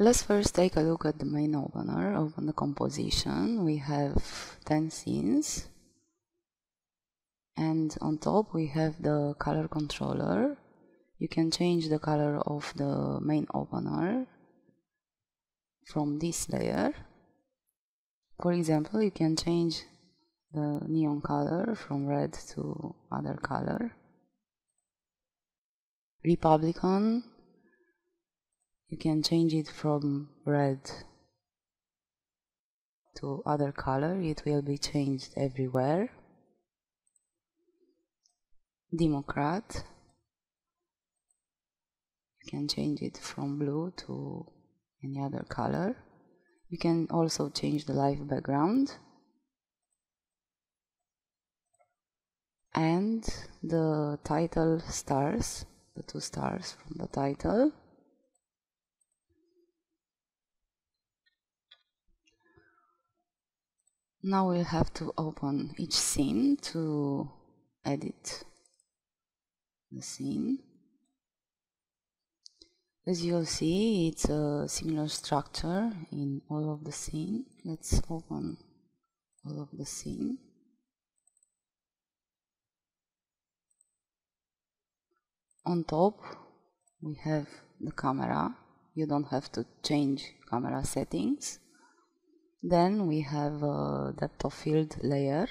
Let's first take a look at the main opener. Open the composition. We have 10 scenes, and on top we have the color controller. You can change the color of the main opener from this layer. For example, you can change the neon color from red to other color. Republican, you can change it from red to other color. It will be changed everywhere. Democrat, you can change it from blue to any other color. You can also change the live background and the title stars, the 2 stars from the title. Now we'll have to open each scene to edit the scene. As you'll see, it's a similar structure in all of the scene. Let's open all of the scene. On top we have the camera. You don't have to change camera settings. Then we have a depth of field layer.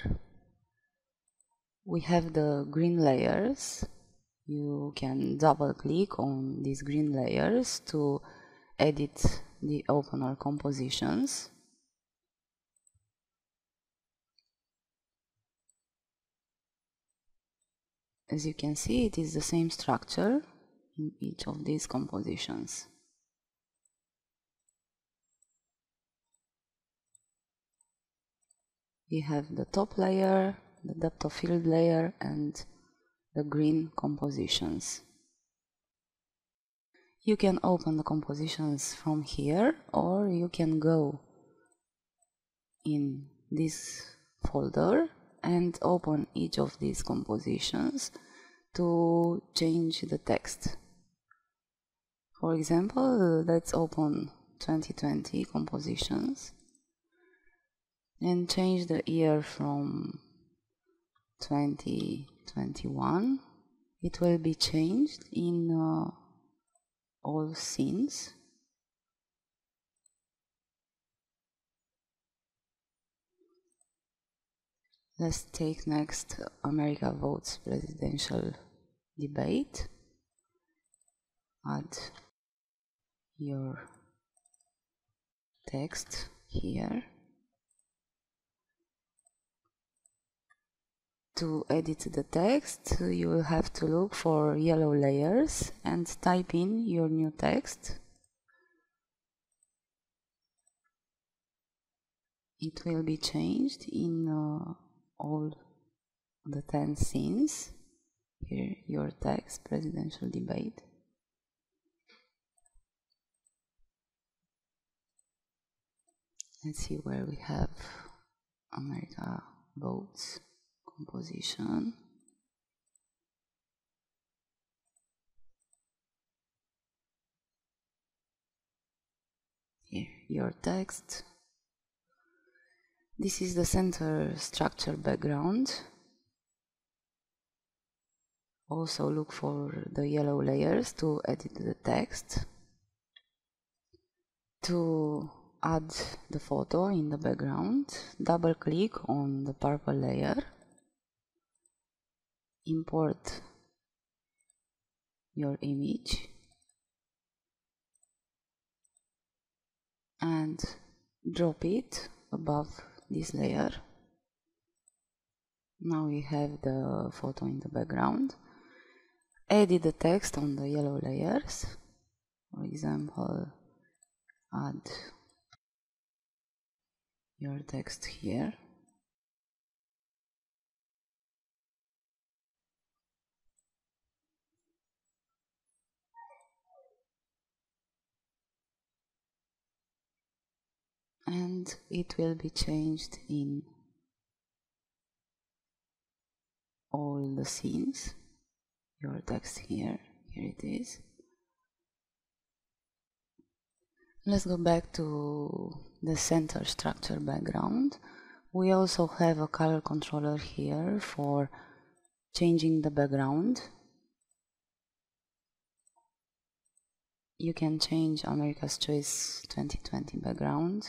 We have the green layers. You can double click on these green layers to edit the opener compositions. As you can see, it is the same structure in each of these compositions. We have the top layer, the depth of field layer, and the green compositions. You can open the compositions from here, or you can go in this folder and open each of these compositions to change the text. For example, let's open 2020 compositions and change the year from 2021. It will be changed in all scenes. Let's take next America Votes Presidential Debate. Add your text here. To edit the text, you will have to look for yellow layers and type in your new text. It will be changed in all the 10 scenes. Here, your text, presidential debate. Let's see where we have America Votes composition. Here, your text. This is the center structure background. Also look for the yellow layers to edit the text. To add the photo in the background, double click on the purple layer. Import your image and drop it above this layer. Now we have the photo in the background. Edit the text on the yellow layers. For example, add your text here. And it will be changed in all the scenes. Your text here it is. Let's go back to the center structure background. We also have a color controller here for changing the background. You can change America's Choice 2020 background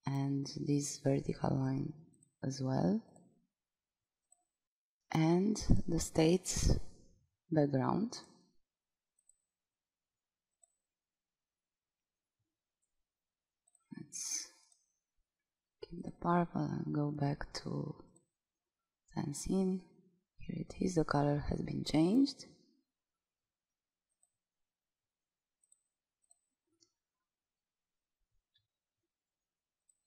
and this vertical line as well, and the state's background. Let's keep the purple and go back to scene. Here it is, the color has been changed.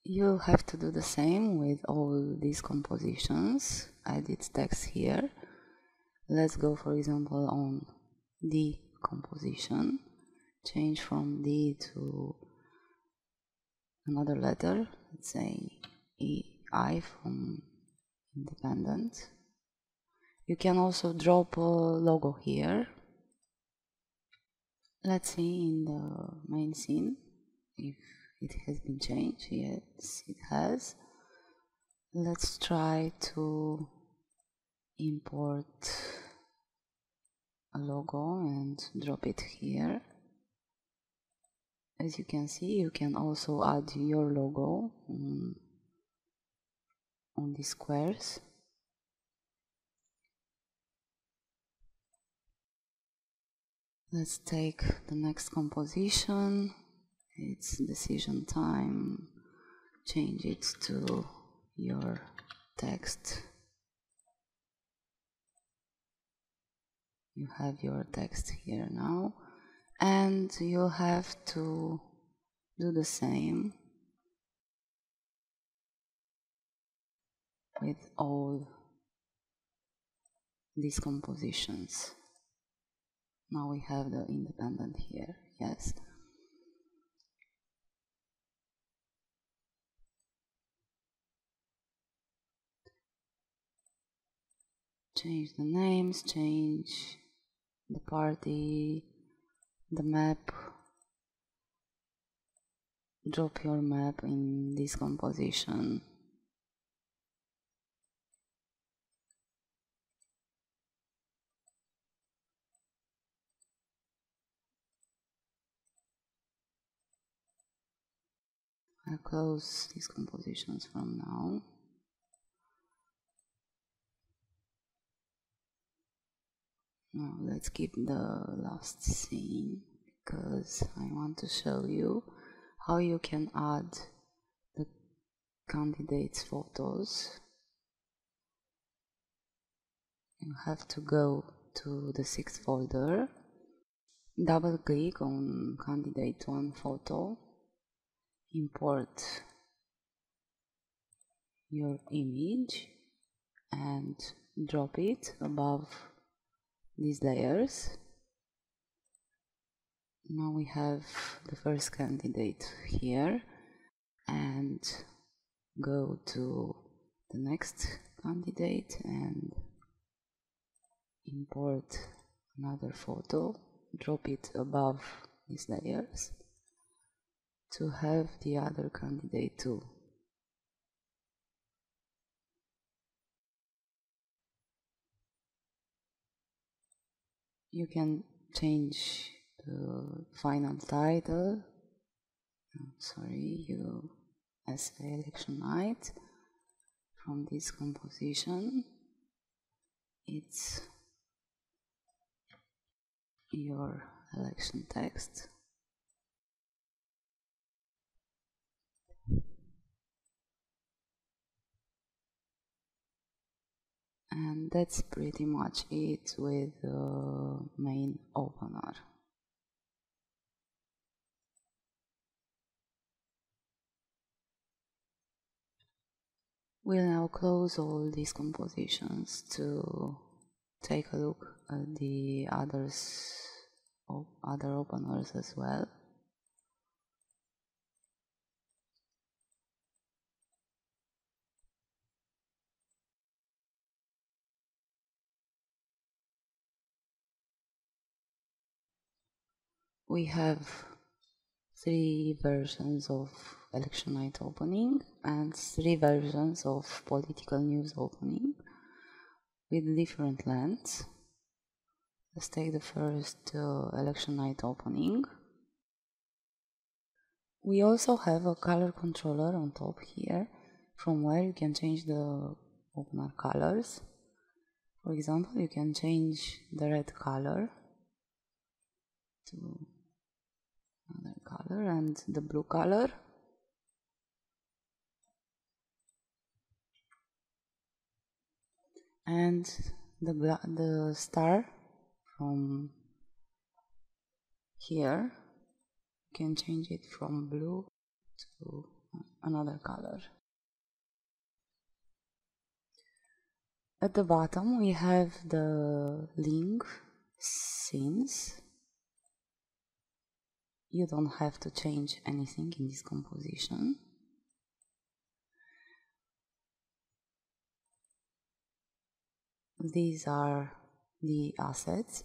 You have to do the same with all these compositions. Edit text here. Let's go, for example, on D composition. Change from D to another letter. Let's say I from independent. You can also drop a logo here. Let's see in the main scene if it has been changed. Yes, it has. Let's try to import a logo and drop it here. As you can see, you can also add your logo on the squares. Let's take the next composition. It's decision time. Change it to your text. You have your text here now, and you have to do the same with all these compositions. Now we have the independent here, yes. Change the names, change the party, the map. Drop your map in this composition. I'll close these compositions from now. Now let's keep the last scene because I want to show you how you can add the candidates' photos. You have to go to the 6th folder, double click on candidate 1 photo, import your image and drop it above these layers. Now we have the first candidate here, and go to the next candidate and import another photo, drop it above these layers to have the other candidate too. You can change the final title, USA election night. From this composition, it's your election text. And that's pretty much it with the main opener. We'll now close all these compositions to take a look at the other openers as well. We have 3 versions of election night opening and 3 versions of political news opening with different lengths. Let's take the first election night opening. We also have a color controller on top here, from where you can change the opener colors. For example, you can change the red color to another color and the blue color. And the star from here, you can change it from blue to another color. At the bottom we have the link scenes. You don't have to change anything in this composition. These are the assets,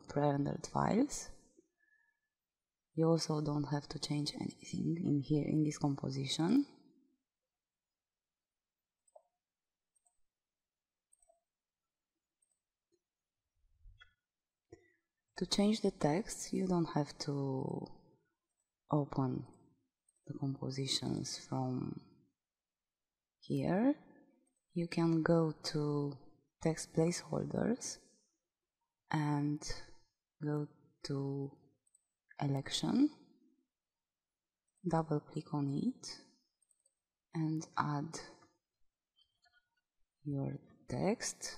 pre-rendered files. You also don't have to change anything in here in this composition. To change the text, you don't have to open the compositions from here. You can go to text placeholders and go to election, double click on it and add your text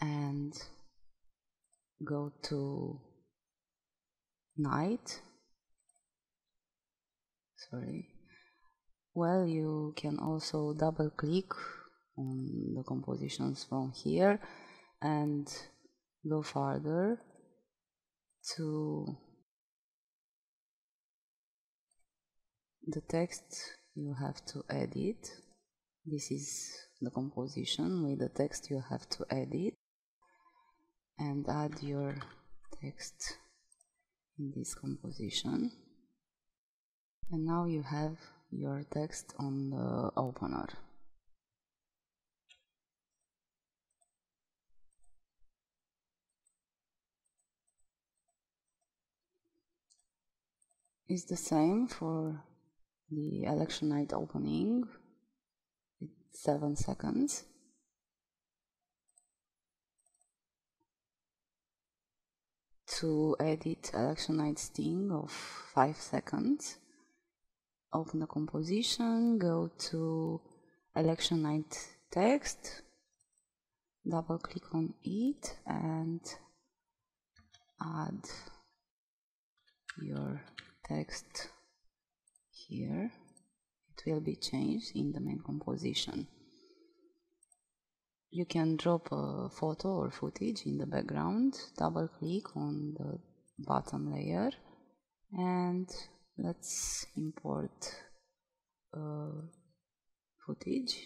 and go to night. Well, you can also double click on the compositions from here and go further to the text you have to edit. This is the composition with the text you have to edit, and add your text in this composition. And now you have your text on the opener. It's the same for the election night opening. It's 7 seconds. To edit election night sting of 5 seconds, open the composition, go to election night text, double click on it and add your text here. It will be changed in the main composition. You can drop a photo or footage in the background, double click on the bottom layer and let's import footage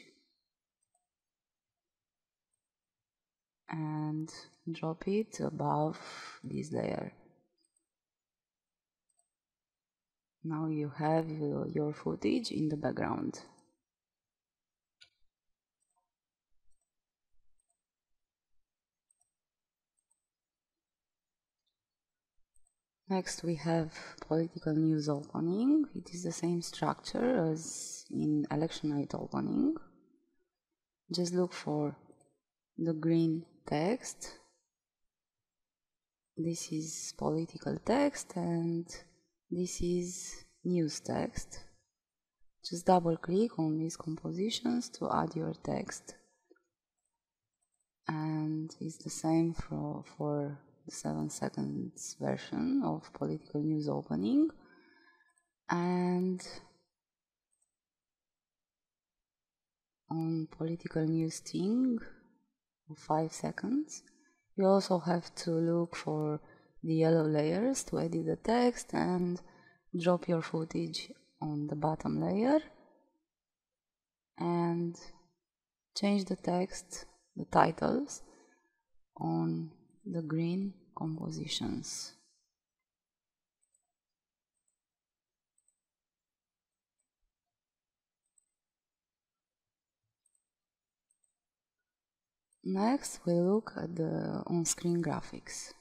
and drop it above this layer. Now you have your footage in the background. Next we have political news opening. It is the same structure as in election night opening. Just look for the green text. This is political text and this is news text. Just double click on these compositions to add your text. And it's the same for the 7 seconds version of political news opening. And on political news sting of 5 seconds, you also have to look for the yellow layers to edit the text and drop your footage on the bottom layer and change the text, the titles, on the green compositions. Next, we look at the on-screen graphics.